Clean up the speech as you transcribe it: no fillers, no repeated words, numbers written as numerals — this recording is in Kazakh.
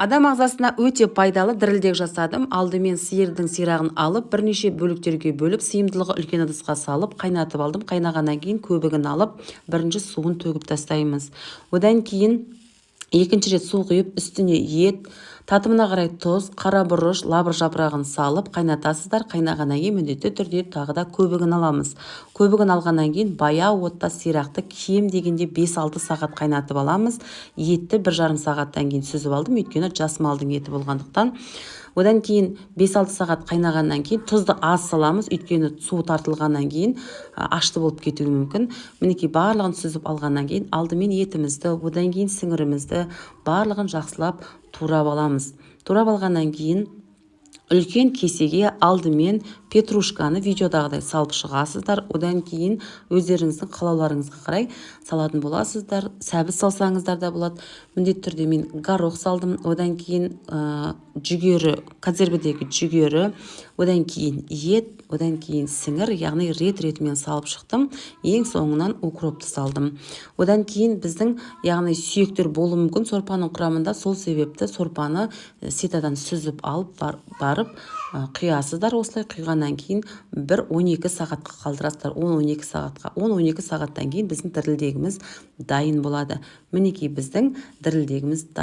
Адам ағзасына өте пайдалы дірілдек жасадым. Алдымен сиырдың сирағын алып, бірнеше бөліктерге бөліп, сыйымдылығы үлкен ыдысқа салып, қайнатып алдым. Қайнағаннан кейін көбігін алып, бірінші суын төгіп тастаймыз. Одан кейін екінші рет су құйып, үстіне ет, татымына қарай тұз, қара бұрыш, лабыр жапырағын салып қайнатасыздар. Қайнағаннан кейін міндетті түрде тағы да көбігін аламыз. Көбігін алғаннан кейін баяу отта сирақты кем дегенде 5-6 сағат қайнатып аламыз. Етті 1,5 сағаттан кейін сүзіп алдым, өйткені жас малдың еті болғандықтан. Одан кейін 5-6 сағат қайнағаннан кейін тұзды аз саламыз, өйткені су тартылғаннан кейін ашты болып кетуі мүмкін. Мінекей барлығын сүзіп алғаннан кейін алдымен етімізді, одан кейін сіңірімізді барлығын жақсылап турап аламыз. Турап алғаннан кейін үлкен кесеге алдымен петрушканы видеодағыдай салып шығасыздар. Одан кейін өздеріңіздің қалауларыңызға қарай салатын боласыздар. Сәбіз салсаңыздар да болады. Міндетті түрде мен горох салдым. Одан кейін жүгері, консервідегі жүгері, одан кейін ет, одан кейін сіңір, яғни рет-ретімен салып шықтым. Ең соңынан укропты салдым. Одан кейін біздің яғни сүйектер болуы мүмкін сорпаның құрамында, сол себепті сорпаны ситадан сүзіп алып барып құясыздар. Осылай құйғаннан кейін 1-12 сағатқа қалдырасыздар. 10-12 сағаттан кейін біздің дірілдегіміз дайын болады. Мінекей біздің дірілдегіміз дайын.